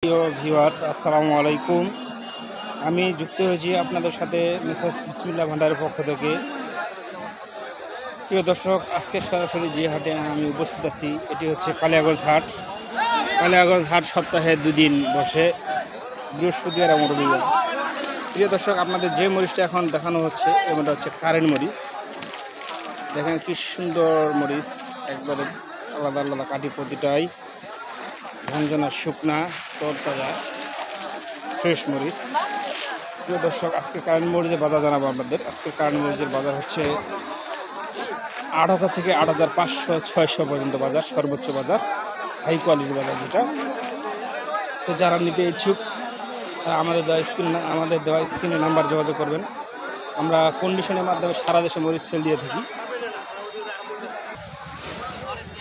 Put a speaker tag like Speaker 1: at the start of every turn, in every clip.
Speaker 1: প্রিয় ভিউয়ার্স, আসসালামু আলাইকুম। আমি যুক্ত হয়েছি আপনাদের সাথে মেসার্স বিসমিল্লাহ ভান্ডারের পক্ষ থেকে। প্রিয় দর্শক, আজকে সরাসরি যে হাটে আমি উপস্থিত আছি এটি হচ্ছে কালিয়াগঞ্জ হাট। কালিয়াগঞ্জ হাট সপ্তাহে দুদিন বসে, বৃহস্পতিবার এবং রবিবার। প্রিয় দর্শক, আপনাদের যে মরিচটা এখন দেখানো হচ্ছে এটা হচ্ছে কারেন্ট মরিচ। দেখেন কি সুন্দর মরিচ, একবারে আলাদা আলাদা কাটি, প্রতিটাই ঝঞ্ঝনা শুকনা তরতাজা ফ্রেশ মরিচ। প্রিয় দর্শক, আজকে কারেন্ট মরিচের বাজার জানাবো আপনাদের। আজকে কারেন্ট মরিচের বাজার হচ্ছে 8,000 থেকে 8,500-600 পর্যন্ত বাজার, সর্বোচ্চ বাজার, হাই কোয়ালিটির বাজার যেটা। তো যারা নিতে ইচ্ছুক আমাদের দেওয়া স্ক্রিনে নাম্বার যোগাযোগ করবেন। আমরা কন্ডিশনের মাধ্যমে সারা দেশে মরিচ সেল দিয়ে থাকি।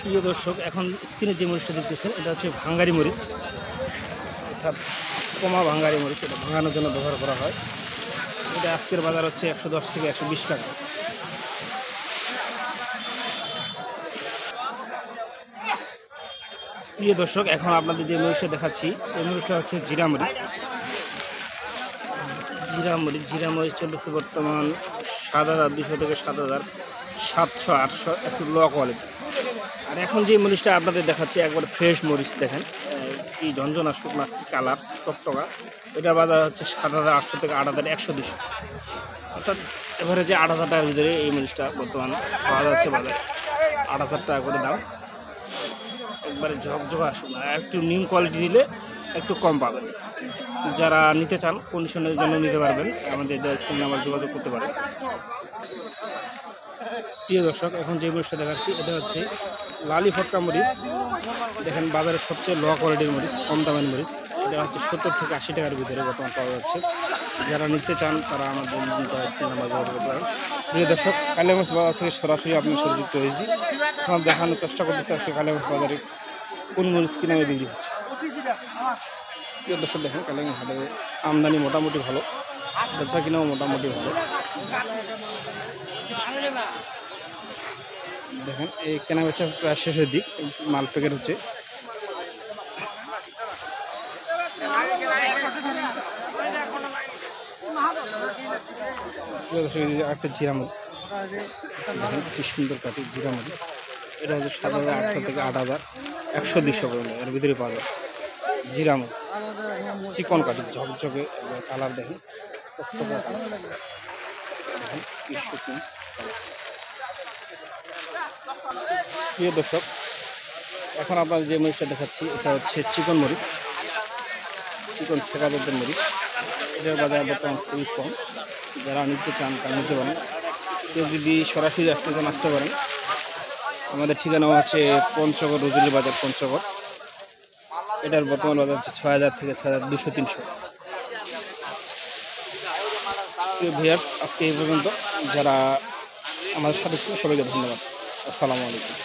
Speaker 1: প্রিয় দর্শক, এখন স্ক্রিনে যে মরিচটা দেখতেছেন এটা হচ্ছে ভাঙ্গারি মরিচ, অর্থাৎ কমা ভাঙ্গারি মরিচ। এটা ভাঙানোর জন্য ব্যবহার করা হয়। এটা আজকের বাজার হচ্ছে 110 থেকে 120 টাকা। প্রিয় দর্শক, এখন আপনাদের যে মরিচটা দেখাচ্ছি এই মরিচটা হচ্ছে জিরা মরিচ। জিরা মরিচ চলতেছে বর্তমান 7,200 থেকে 7,700-800, একটু লো কোয়ালিটি। আর এখন যে মরিচটা আপনাদের দেখাচ্ছি একবার ফ্রেশ মরিচ, দেখেন কি ঝঞ্ঝনা শুকনা কালার টকটকা। এটার বাজার হচ্ছে 7,800 থেকে 8,100-200, অর্থাৎ এভারেজে 8,000 টাকার ভিতরে এই মরিচটা বর্তমান পাওয়া যাচ্ছে বাজারে। 8,000 টাকা করে দাম, একবারে ঝকঝকা শুকনা। একটু নিম কোয়ালিটি নিলে একটু কম পাবেন। যারা নিতে চান কন্ডিশনের জন্য নিতে পারবেন, আমাদের স্ক্রিনে নাম্বার যোগাযোগ করতে পারেন। প্রিয় দর্শক, এখন যে মরিচটা দেখাচ্ছি এটা হচ্ছে লালি ফটকা মরিচ। দেখেন বাজারের সবচেয়ে লো কোয়ালিটির মরিচ, কম দামের মরিচ। এটা হচ্ছে 70 থেকে 80 টাকার ভিতরে বর্তমান পাওয়া যাচ্ছে। যারা নিতে চান তারা আমাদের স্ক্রিনে নাম্বার যোগাযোগ করতে পারেন। প্রিয় দর্শক, কালিয়াগঞ্জ বাজার থেকে সরাসরি আপনার সাথে যুক্ত হয়েছি। এখন দেখানোর চেষ্টা করতেছি আজকে কালিয়াগঞ্জ বাজারে কোন মরিচ কিনে বিক্রি হচ্ছে। প্রিয় দর্শক, দেখেন কালিয়াগঞ্জ হাটে আমদানি মোটামুটি ভালো, ব্যবসা কিনাও মোটামুটি ভালো। দেখেন এই কেনা বেচা প্রায় শেষের দিক, মাল প্যাকেট হচ্ছে। একটা জিরা মরিচ, দেখেন কি সুন্দর কাটি জিরা মরিচ। এটা হচ্ছে 7,800 থেকে 8,100-200 পর্যন্ত, এর ভিতরে পাওয়া যাচ্ছে জিরা মরিচ। চিকন কাটি, ঝকঝকে কালার, দেখেন দেখেন কি শুকনো। প্রিয় দর্শক, এখন আপনার যে মরিচটা দেখাচ্ছি এটা হচ্ছে চিকন মরিচ, চিকন ছেঁকাদের মরিচ। এটার বাজার বর্তমান খুবই কম। যারা নিতে চান তারা নিতে পারেন। কেউ যদি সরাসরি আসতে চান আসতে পারেন। আমাদের ঠিকানা হচ্ছে পঞ্চগড়, রজুলি বাজার, পঞ্চগড়। এটার বর্তমান বাজার হচ্ছে 6,000 থেকে 6,200-300। প্রিয় ভিউয়ার্স, আজকে এই পর্যন্ত। যারা আমাদের সাথে ছিল সবাইকে ধন্যবাদ। আসসালামু আলাইকুম।